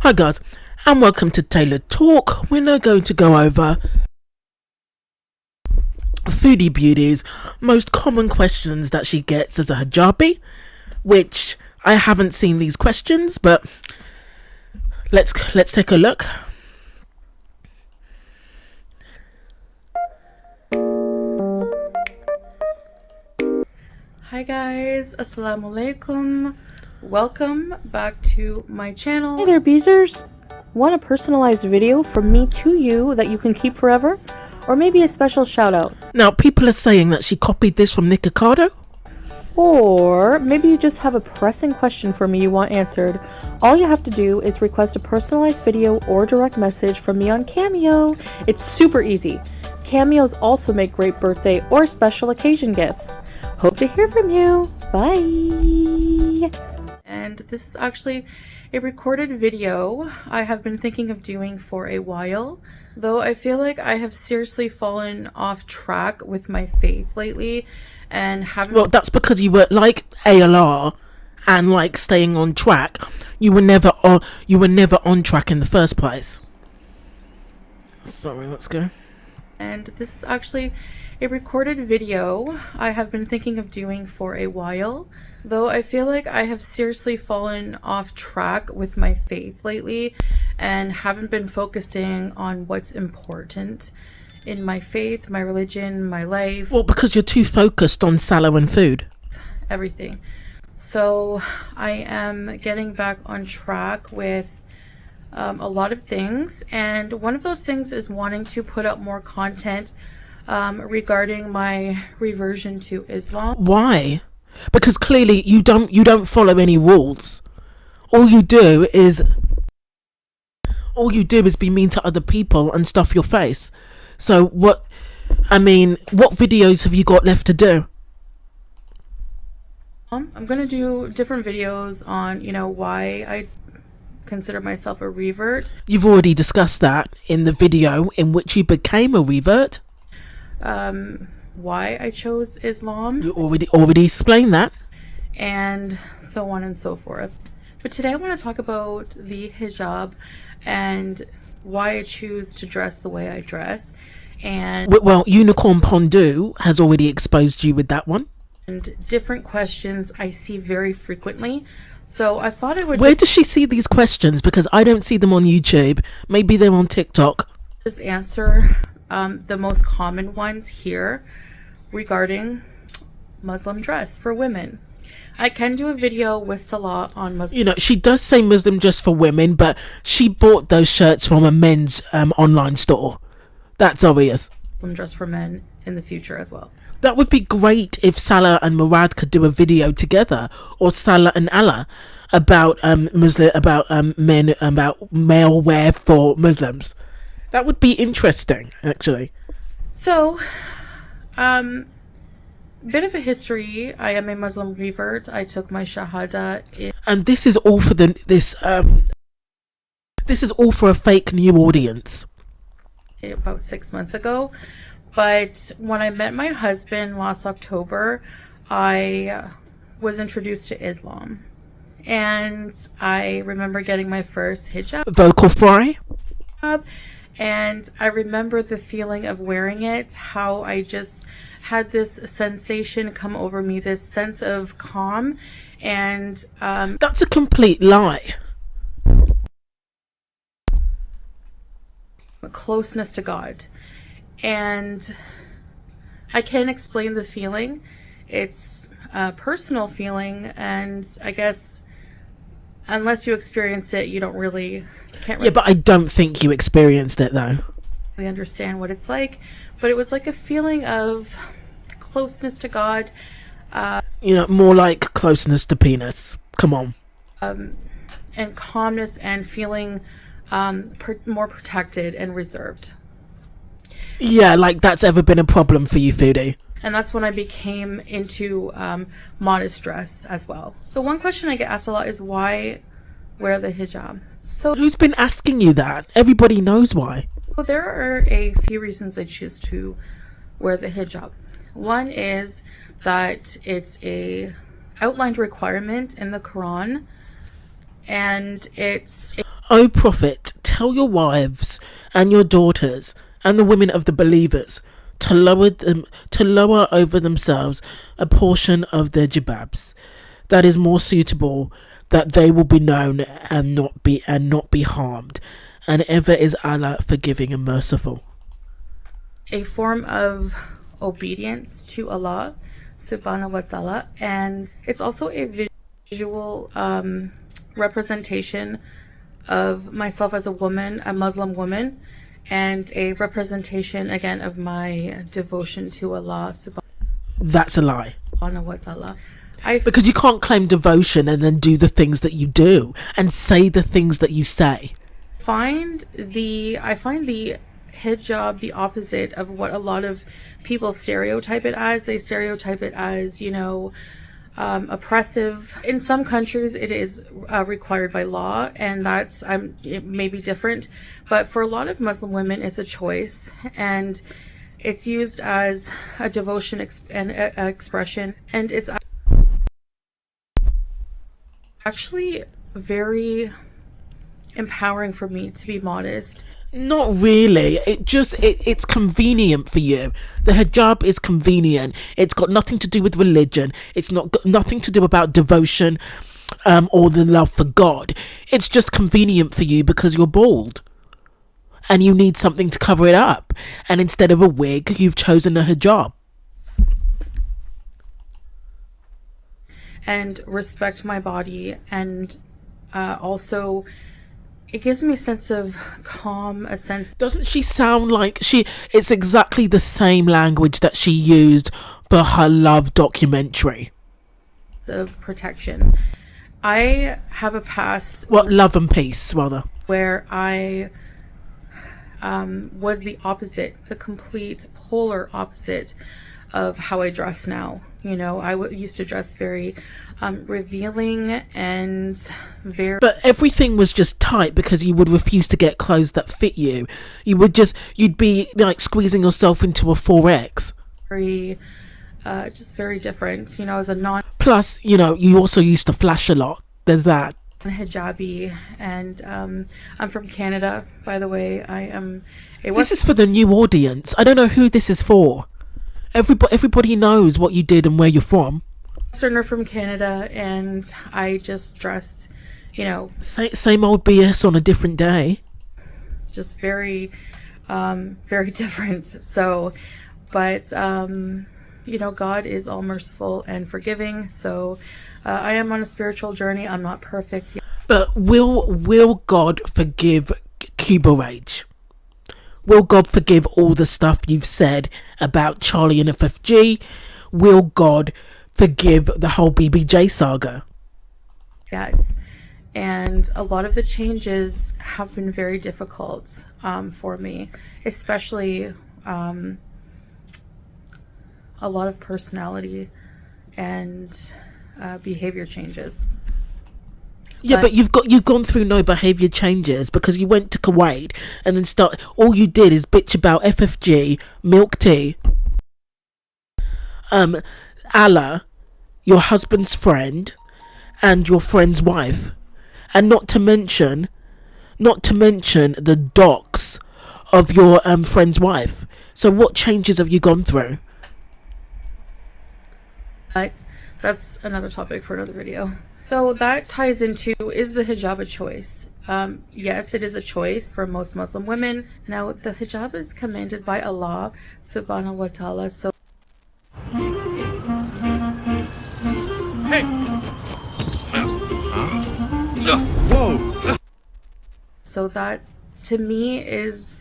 Hi guys, and welcome to Tailored Talk. We're now going to go over Foodie Beauty's most common questions that she gets as a hijabi, which I haven't seen these questions, but let's take a look. Hi guys, assalamu alaikum. Welcome back to my channel. Hey there, Beezers! Want a personalized video from me to you that you can keep forever? Or maybe a special shout out? Now, people are saying that she copied this from Nick Ocado. Or maybe you just have a pressing question for me you want answered. All you have to do is request a personalized video or direct message from me on Cameo. It's super easy. Cameos also make great birthday or special occasion gifts. Hope to hear from you. Bye! And this is actually a recorded video I have been thinking of doing for a while, though I feel like I have seriously fallen off track with my faith lately and haven't... Well, that's because you were like ALR and like staying on track. You were never on track in the first place. Sorry, let's go. And this is actually a recorded video I have been thinking of doing for a while, though I feel like I have seriously fallen off track with my faith lately and haven't been focusing on what's important in my faith, my religion, my life. Well, because you're too focused on sallow and food. Everything. So I am getting back on track with a lot of things, and one of those things is wanting to put up more content regarding my reversion to Islam. Why? Because clearly you don't follow any rules. All you do is be mean to other people and stuff your face. So what videos have you got left to do? I'm gonna do different videos on, why I consider myself a revert. You've already discussed that in the video in which you became a revert. Why I chose Islam. You already explained that. And so on and so forth. But today I want to talk about the hijab and why I choose to dress the way I dress. And well, Unicorn Pondu has already exposed you with that one. And different questions I see very frequently. So I thought I would... Where does she see these questions? Because I don't see them on YouTube. Maybe they're on TikTok. Just answer the most common ones here regarding Muslim dress for women. I can do a video with Salah on Muslim. She does say Muslim dress for women, but she bought those shirts from a men's online store. That's obvious. Muslim dress for men in the future as well. That would be great if Salah and Murad could do a video together, or Salah and Allah, about men, about male wear for Muslims. That would be interesting, actually. So, bit of a history. I am a Muslim revert. I took my Shahada and this is all for this is all for a fake new audience. About 6 months ago. But when I met my husband last October, I was introduced to Islam. And I remember getting my first hijab. Vocal fry. And I remember the feeling of wearing it, how I just had this sensation come over me, this sense of calm. And that's a complete lie. Closeness to God. And I can't explain the feeling. It's a personal feeling, and I guess unless you experience it, you don't can't really... Yeah, but I don't think you experienced it though. We understand what it's like, but it was like a feeling of closeness to God. More like closeness to penis. Come on. And calmness and feeling more protected and reserved. Yeah, like that's ever been a problem for you, Foodie. And that's when I became into modest dress as well. So one question I get asked a lot is why wear the hijab? So who's been asking you that? Everybody knows why. Well, there are a few reasons I choose to wear the hijab. One is that it's a outlined requirement in the Quran, and it's O Prophet, tell your wives and your daughters and the women of the believers to lower over themselves a portion of their jibabs that is more suitable, that they will be known and not be harmed, and ever is Allah forgiving and merciful. A form of obedience to Allah subhanahu wa ta'ala, and it's also a visual representation of myself as a woman, a Muslim woman, and a representation again of my devotion to Allah That's a lie. subhanahu wa ta'ala. Because you can't claim devotion and then do the things that you do and say the things that you say. I find the hijab the opposite of what a lot of people stereotype it as. They stereotype it as, you know, oppressive. In some countries it is required by law, and that's it may be different, but for a lot of Muslim women it's a choice, and it's used as a devotion and expression, and it's actually very empowering for me to be modest. Not really. It's convenient for you. The hijab is convenient. It's got nothing to do with religion. It's got nothing to do about devotion or the love for God. It's just convenient for you because you're bald and you need something to cover it up, and instead of a wig you've chosen a hijab. And respect my body, and also it gives me a sense of calm, a sense. Doesn't she sound like it's exactly the same language that she used for her Love documentary? Of protection. I have a past. What, Love and Peace, rather. Where I was the opposite, the complete polar opposite of how I dress now. You know, I used to dress very revealing and very... But everything was just tight because you would refuse to get clothes that fit you. You'd be like squeezing yourself into a 4X. Very, just very different, you know, as a non... Plus, you know, you also used to flash a lot. There's that. Hijabi, and I'm from Canada, by the way. I am... This is for the new audience. I don't know who this is for. Everybody knows what you did and where you're from. Westerner from Canada, and I just dressed, you know, same old BS on a different day. Just very, very different. So, but you know, God is all merciful and forgiving. So, I am on a spiritual journey. I'm not perfect yet. But will God forgive Cuba Rage? Will God forgive all the stuff you've said about Charlie and FFG? Will God forgive the whole BBJ saga? Yes. And a lot of the changes have been very difficult for me, especially a lot of personality and behavior changes. Yeah, but you've gone through no behaviour changes because you went to Kuwait and then all you did is bitch about FFG, milk tea, Allah, your husband's friend, and your friend's wife, and not to mention the docs of your friend's wife. So what changes have you gone through? That's another topic for another video. So that ties into, is the hijab a choice? Yes, it is a choice for most Muslim women. Now, the hijab is commanded by Allah subhanahu wa ta'ala. So hey. Whoa. So that to me is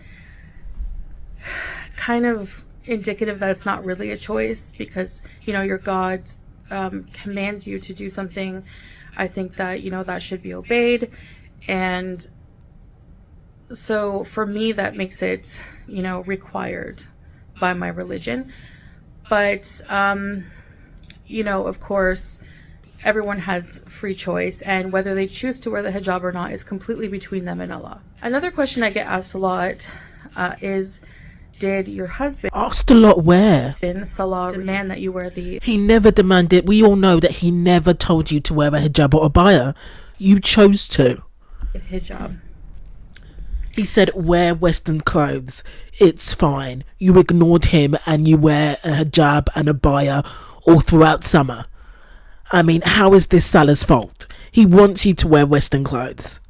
kind of indicative that it's not really a choice, because, you know, your God commands you to do something. I think that, you know, that should be obeyed. And so for me, that makes it, you know, required by my religion. But, you know, of course, everyone has free choice, and whether they choose to wear the hijab or not is completely between them and Allah. Another question I get asked a lot is, did your husband asked a lot where? Salah demand that you wear the... He never demanded. We all know that he never told you to wear a hijab or a abaya. You chose to. Hijab. He said, wear Western clothes. It's fine. You ignored him and you wear a hijab and a abaya all throughout summer. I mean, how is this Salah's fault? He wants you to wear Western clothes.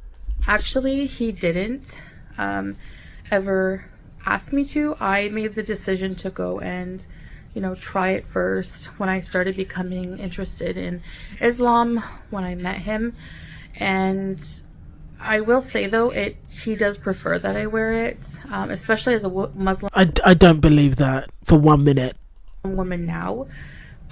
Actually, he didn't ever ask me to. I made the decision to go and, try it first when I started becoming interested in Islam, when I met him. And I will say, though, he does prefer that I wear it, especially as a Muslim. I don't believe that for 1 minute. Woman now,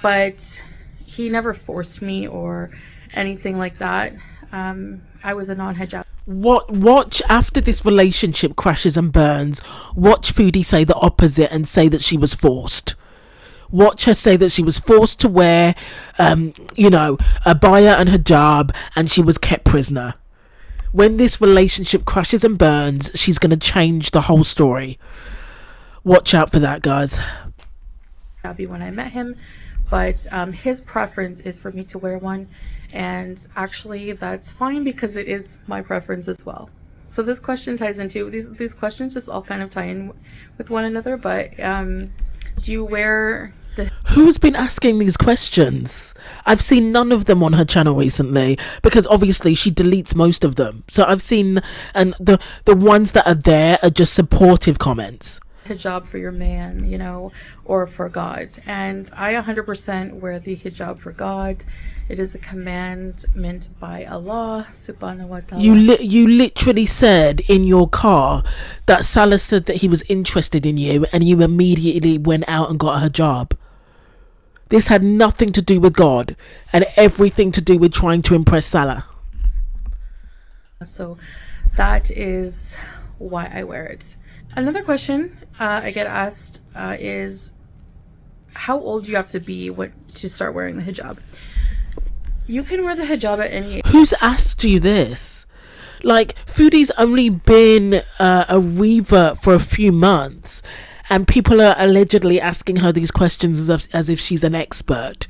but he never forced me or anything like that. I was a non-hijab. Watch after this relationship crashes and burns. Watch Foodie say the opposite and say that she was forced. Watch her say that she was forced to wear, abaya and hijab, and she was kept prisoner. When this relationship crashes and burns, she's going to change the whole story. Watch out for that, guys. When I met him, but his preference is for me to wear one, and actually that's fine because it is my preference as well. So this question ties into these questions just all kind of tie in with one another. But do you wear the... Who's been asking these questions? I've seen none of them on her channel recently because obviously she deletes most of them. So I've seen, and the ones that are there are just supportive comments. Hijab for your man, or for God. And I 100% wear the hijab for God. It is a commandment by Allah subhanahu wa ta'ala. You literally said in your car that Salah said that he was interested in you and you immediately went out and got a hijab. This had nothing to do with God and everything to do with trying to impress Salah. So that is why I wear it. Another question I get asked is, how old do you have to be to start wearing the hijab? You can wear the hijab at any age. Who's asked you this? Like, Foodie's only been a revert for a few months, and people are allegedly asking her these questions as if she's an expert.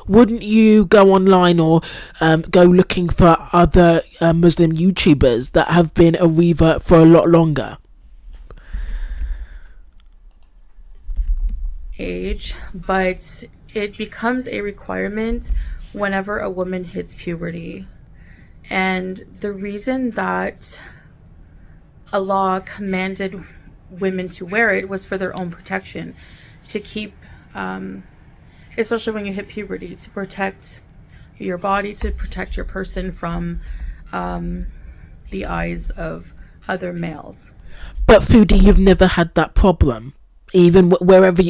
Wouldn't you go online or go looking for other Muslim YouTubers that have been a revert for a lot longer? Age, but it becomes a requirement whenever a woman hits puberty. And the reason that Allah commanded women to wear it was for their own protection, to keep especially when you hit puberty, to protect your body, to protect your person from the eyes of other males. But Foodie, you've never had that problem. Even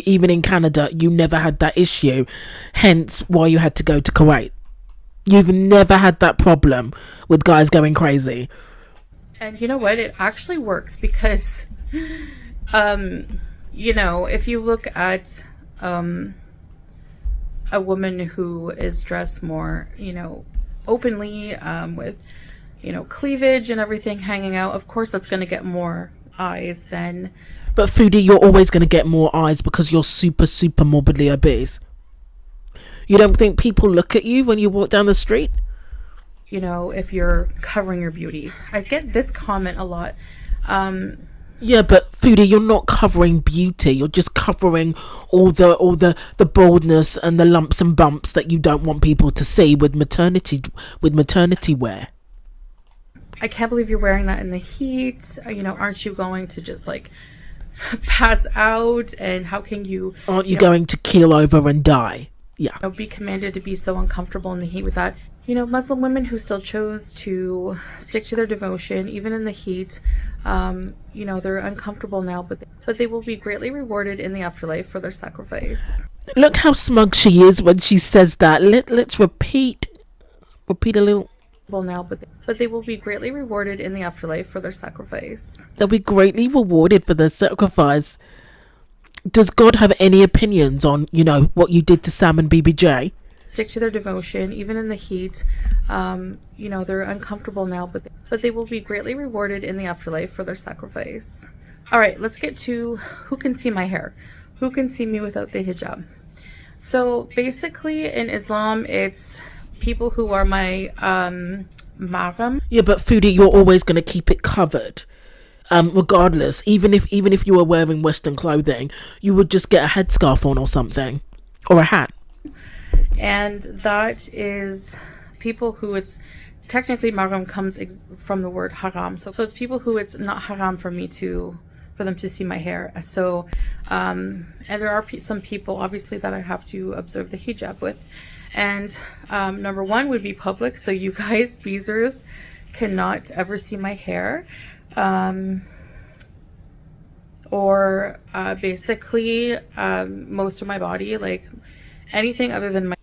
even in Canada, you never had that issue. Hence why you had to go to Kuwait. You've never had that problem with guys going crazy. And you know what? It actually works because, if you look at a woman who is dressed more, openly, with, cleavage and everything hanging out, of course that's going to get more eyes than... But Foodie, you're always going to get more eyes because you're super, super morbidly obese. You don't think people look at you when you walk down the street? If you're covering your beauty. I get this comment a lot. Yeah, but Foodie, you're not covering beauty. You're just covering all the baldness and the lumps and bumps that you don't want people to see with maternity wear. I can't believe you're wearing that in the heat. Aren't you going to just pass out? And how can you... Aren't you going to keel over and die? Yeah. Be commanded to be so uncomfortable in the heat with that. Muslim women who still chose to stick to their devotion, even in the heat, they're uncomfortable now, but they will be greatly rewarded in the afterlife for their sacrifice. Look how smug she is when she says that. Let's repeat a little. Well, now, but they will be greatly rewarded in the afterlife for their sacrifice. They'll be greatly rewarded for their sacrifice. Does God have any opinions on, what you did to Sam and BBJ? Stick to their devotion, even in the heat. They're uncomfortable now, but they will be greatly rewarded in the afterlife for their sacrifice. All right, let's get to who can see my hair. Who can see me without the hijab? So basically in Islam, it's people who are my mahram. Yeah, but Foodie, you're always going to keep it covered. regardless, even if you were wearing Western clothing, you would just get a headscarf on or something, or a hat. And that is people who it's technically mahram comes from the word haram. So it's people who it's not haram for them to see my hair. So and there are some people obviously that I have to observe the hijab with. And number one would be public. So you guys, beezers, cannot ever see my hair. Or basically most of my body, like anything other than my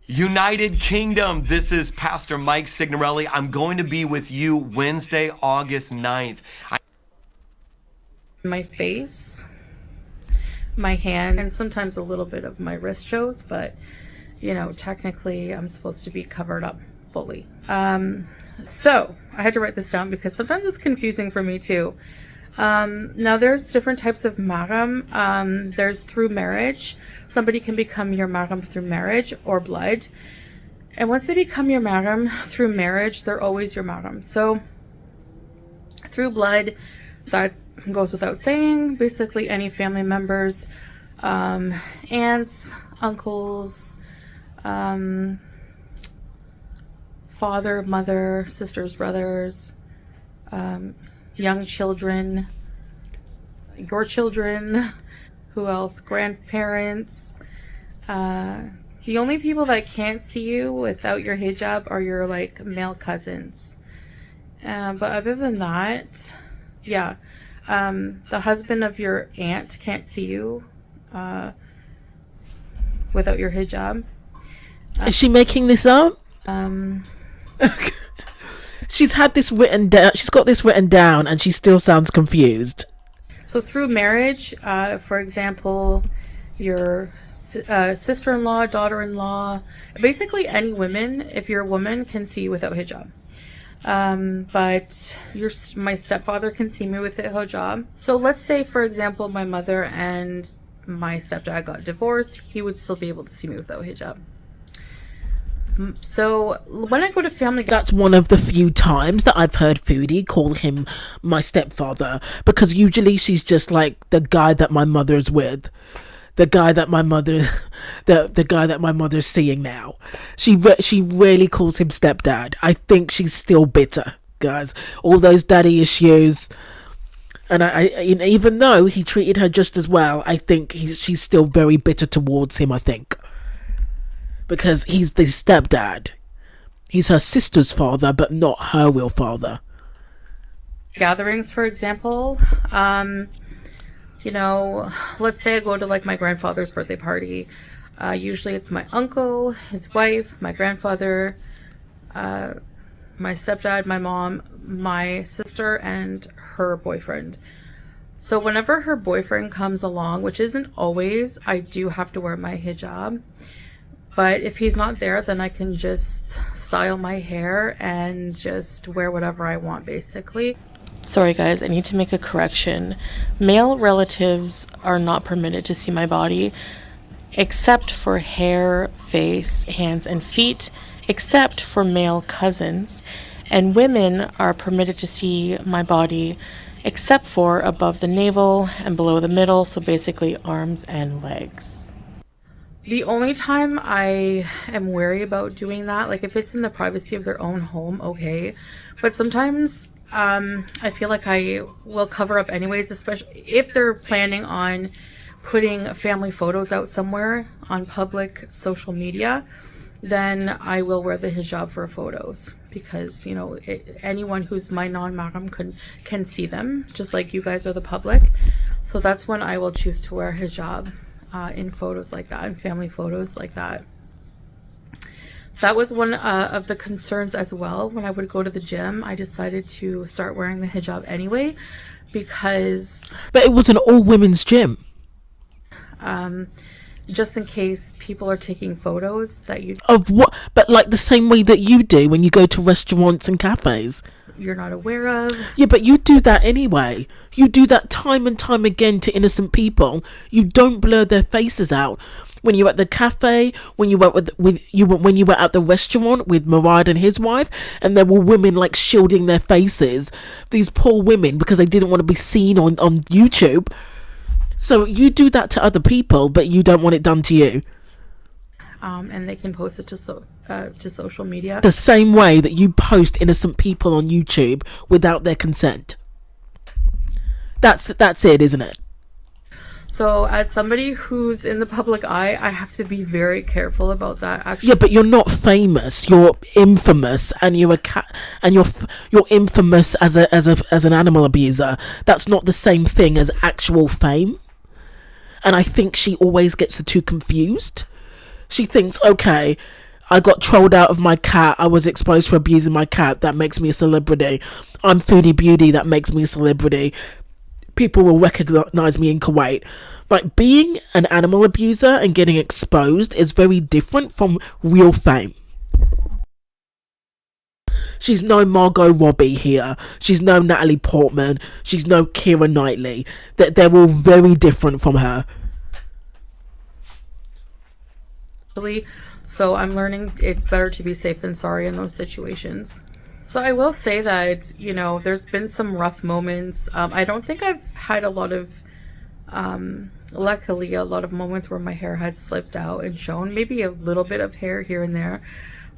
United Kingdom, this is Pastor Mike Signorelli. I'm going to be with you Wednesday, August 9th. my face, my hand, and sometimes a little bit of my wrist shows, but you know, technically I'm supposed to be covered up fully. So I had to write this down because sometimes it's confusing for me too. Now there's different types of mahram. There's through marriage. Somebody can become your mahram through marriage or blood. And once they become your mahram through marriage, they're always your mahram. So through blood, that goes without saying. Basically any family members, aunts, uncles, father, mother, sisters, brothers, young children, your children, who else? Grandparents. The only people that can't see you without your hijab are your like male cousins. But other than that, yeah, the husband of your aunt can't see you without your hijab. Is she making this up? She's had this written down. She's got this written down, and she still sounds confused. So through marriage, for example, your sister-in-law, daughter-in-law, basically any women, if you're a woman, can see you without hijab. But my stepfather can see me with the hijab. So let's say, for example, my mother and my stepdad got divorced, he would still be able to see me without hijab. So when I go to family, That's one of the few times that I've heard Foodie call him my stepfather, because usually she's just like the guy that my mother's with, the guy that my mother, the guy that my mother's seeing now. She really calls him stepdad. I think she's still bitter, guys. All those daddy issues, and I even though he treated her just as well, I think she's still very bitter towards him. I think. Because he's the stepdad. He's her sister's father, but not her real father. gatherings, for example, you know, let's say I go to like my grandfather's birthday party. Usually it's my uncle, his wife, my grandfather, my stepdad, my mom, my sister, and her boyfriend. So whenever her boyfriend comes along, which isn't always, I do have to wear my hijab. But if he's not there, then I can just style my hair and just wear whatever I want, basically. Sorry guys, I need to make a correction. Male relatives are not permitted to see my body, except for hair, face, hands, and feet, except for male cousins. And women are permitted to see my body, except for above the navel and below the middle, so basically arms and legs. The only time I am wary about doing that, like if it's in the privacy of their own home, okay. But sometimes I feel like I will cover up anyways, especially if they're planning on putting family photos out somewhere on public social media, then I will wear the hijab for photos. Because, you know, anyone who's my non-mahram can see them, just like you guys are the public. So that's when I will choose to wear hijab. In photos like that, in family photos like that. That was one of the concerns as well. When I would go to the gym, I decided to start wearing the hijab anyway, because... But it was an all-women's gym. Just in case people are taking photos that you... Of what? But like the same way that you do when you go to restaurants and cafes. not aware of. Yeah, but you do that anyway. You do that time and time again to innocent people. You don't blur their faces out. When you were at the cafe, when you were when you were at the restaurant with Murad and his wife, and there were women like shielding their faces, these poor women, because they didn't want to be seen on YouTube. So you do that to other people, but you don't want it done to you. And they can post it to social media. The same way that you post innocent people on YouTube without their consent. That's it, isn't it? So as somebody who's in the public eye, I have to be very careful about that. Actually, Yeah, but you're not famous. You're infamous, and you're you're infamous as an animal abuser. That's not the same thing as actual fame. And I think she always gets the two confused. She thinks, okay, I got trolled out of my cat. I was exposed for abusing my cat. That makes me a celebrity. I'm Foodie Beauty. That makes me a celebrity. People will recognize me in Kuwait. Like, being an animal abuser and getting exposed is very different from real fame. She's no Margot Robbie here. She's no Natalie Portman. She's no Keira Knightley. They're all very different from her. So I'm learning it's better to be safe than sorry in those situations. So I will say that, there's been some rough moments. I don't think I've had a lot of, luckily, a lot of moments where my hair has slipped out and shown. Maybe a little bit of hair here and there.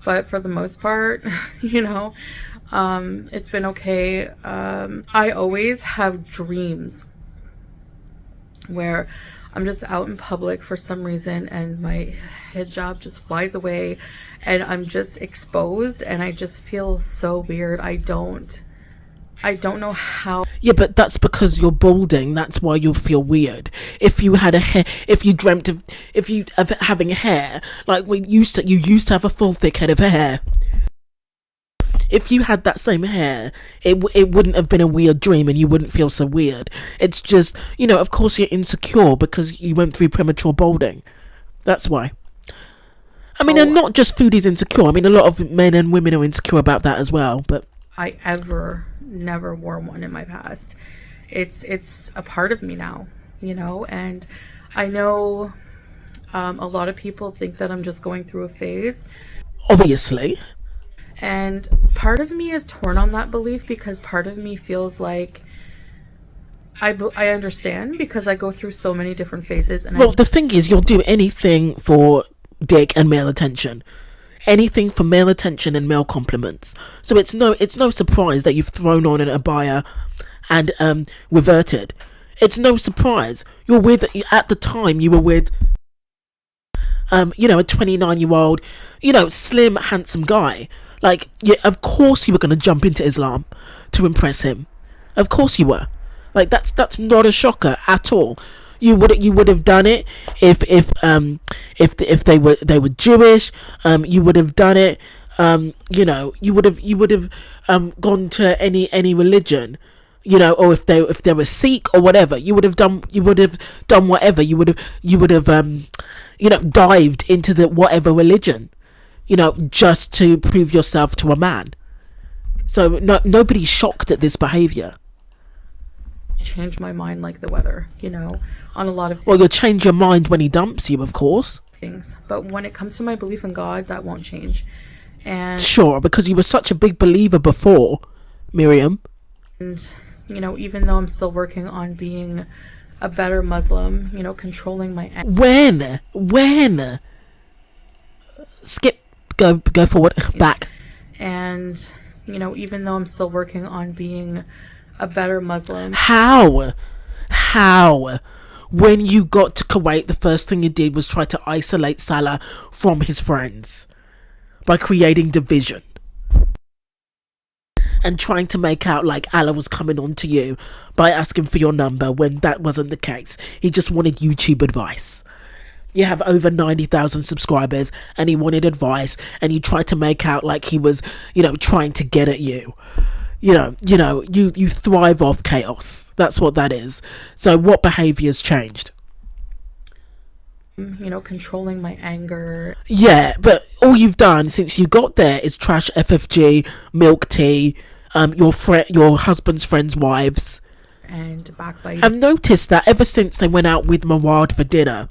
But for the most part, it's been okay. I always have dreams where I'm just out in public for some reason and my hijab just flies away and I'm just exposed and I just feel so weird. I don't know how. Yeah, but that's because you're balding. That's why you'll feel weird. If you had having hair, like you used to have a full thick head of hair. If you had that same hair, it wouldn't have been a weird dream and you wouldn't feel so weird. It's just, of course you're insecure because you went through premature balding. That's why. I mean, and not just Foodie's insecure. I mean, a lot of men and women are insecure about that as well, but I never wore one in my past. It's a part of me now, and I know a lot of people think that I'm just going through a phase. Obviously. And part of me is torn on that belief because part of me feels like I understand because I go through so many different phases. And the thing is, you'll do anything for dick and male attention. Anything for male attention and male compliments. So it's no surprise that you've thrown on an abaya and reverted. It's no surprise. You're with, at the time you were with a 29-year-old, slim, handsome guy. Like, yeah, of course you were going to jump into Islam to impress him. Of course you were. Like, that's not a shocker at all. You would have done it if they were Jewish. You would have done it. You would have gone to any religion. Or if they were Sikh or whatever, you would have done whatever. You would have dived into the whatever religion. Just to prove yourself to a man. So nobody's shocked at this behavior. Change my mind like the weather, on a lot of things. Well, you'll change your mind when he dumps you, of course. But when it comes to my belief in God, that won't change. And sure, because you were such a big believer before, Miriam. And even though I'm still working on being a better Muslim, controlling my when skip. Go forward, back. And, even though I'm still working on being a better Muslim. How? When you got to Kuwait, the first thing you did was try to isolate Salah from his friends by creating division. And trying to make out like Allah was coming on to you by asking for your number when that wasn't the case. He just wanted YouTube advice. You have over 90,000 subscribers and he wanted advice and you tried to make out like he was, trying to get at you. You thrive off chaos. That's what that is. So what behaviors changed? Controlling my anger. Yeah, but all you've done since you got there is trash FFG, milk tea, your husband's friends' wives. And backbiting. I've noticed that ever since they went out with Murad for dinner,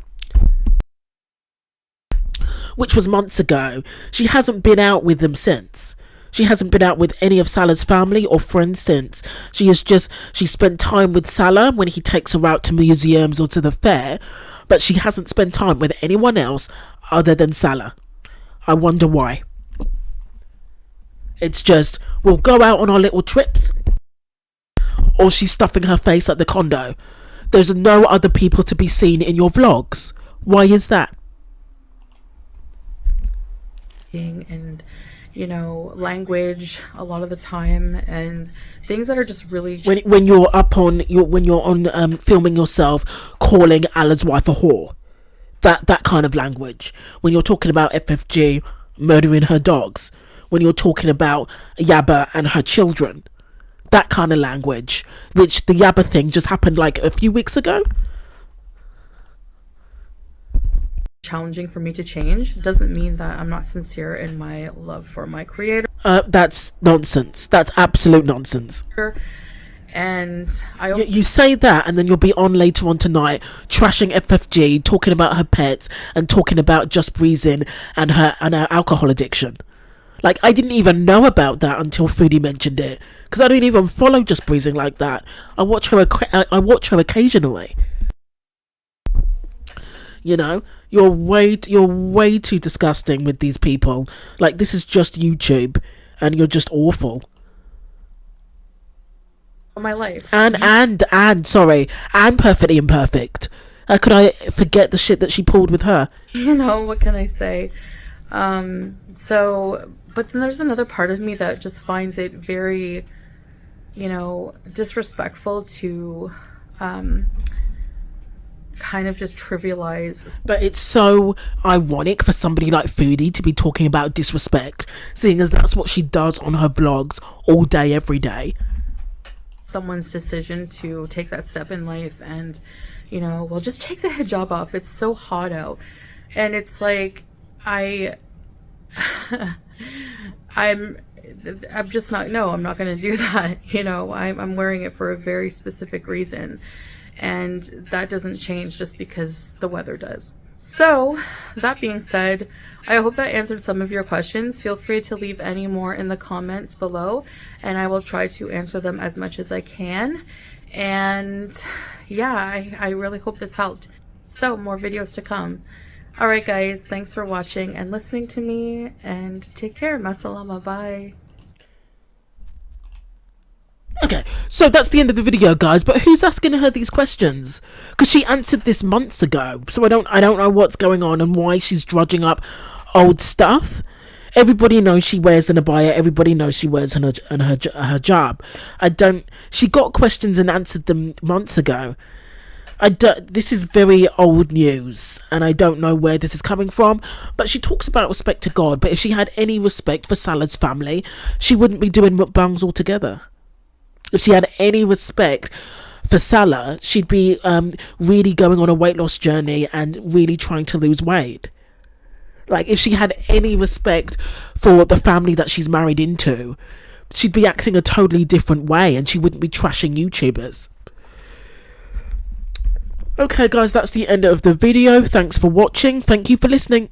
which was months ago, she hasn't been out with them since. She hasn't been out with any of Salah's family or friends since. She spent time with Salah when he takes her out to museums or to the fair, but she hasn't spent time with anyone else other than Salah. I wonder why. It's just, we'll go out on our little trips, or she's stuffing her face at the condo. There's no other people to be seen in your vlogs. Why is that? And language a lot of the time, and things that are just really when you're on filming yourself calling Allah's wife a whore, that kind of language. When you're talking about FFG murdering her dogs, when you're talking about Yaba and her children, that kind of language, which the Yaba thing just happened like a few weeks ago. challenging for me to change doesn't mean that I'm not sincere in my love for my creator. That's nonsense. That's absolute nonsense. And you say that, and then you'll be on later on tonight trashing FFG, talking about her pets and talking about Just Breezing and her alcohol addiction. Like, I didn't even know about that until Foodie mentioned it, because I don't even follow Just Breezing like that. I watch her occasionally. You know, you're way too disgusting with these people. Like, this is just YouTube, and you're just awful. My life. And Perfectly Imperfect. How could I forget the shit that she pulled with her? You know, what can I say? But then there's another part of me that just finds it very, disrespectful to kind of just trivialize. But it's so ironic for somebody like Foodie to be talking about disrespect, seeing as that's what she does on her vlogs all day, every day. Someone's decision to take that step in life and, just take the hijab off. It's so hot out. And it's like, I'm just not, no, I'm not going to do that. I'm wearing it for a very specific reason. And that doesn't change just because the weather does. So, that being said, I hope that answered some of your questions. Feel free to leave any more in the comments below, and I will try to answer them as much as I can. And yeah, I really hope this helped. So, more videos to come. Alright guys, thanks for watching and listening to me, and take care. Masalama, bye. Okay, so that's the end of the video, guys, but who's asking her these questions? Because she answered this months ago, so I don't know what's going on and why she's drudging up old stuff. Everybody knows she wears an abaya, everybody knows she wears her hijab. She got questions and answered them months ago. This is very old news, and I don't know where this is coming from, but she talks about respect to God, but if she had any respect for Salah's family, she wouldn't be doing mukbangs altogether. If she had any respect for Salah, she'd be really going on a weight loss journey and really trying to lose weight. Like, if she had any respect for the family that she's married into, she'd be acting a totally different way, and she wouldn't be trashing YouTubers. Okay guys, that's the end of the video. Thanks for watching. Thank you for listening.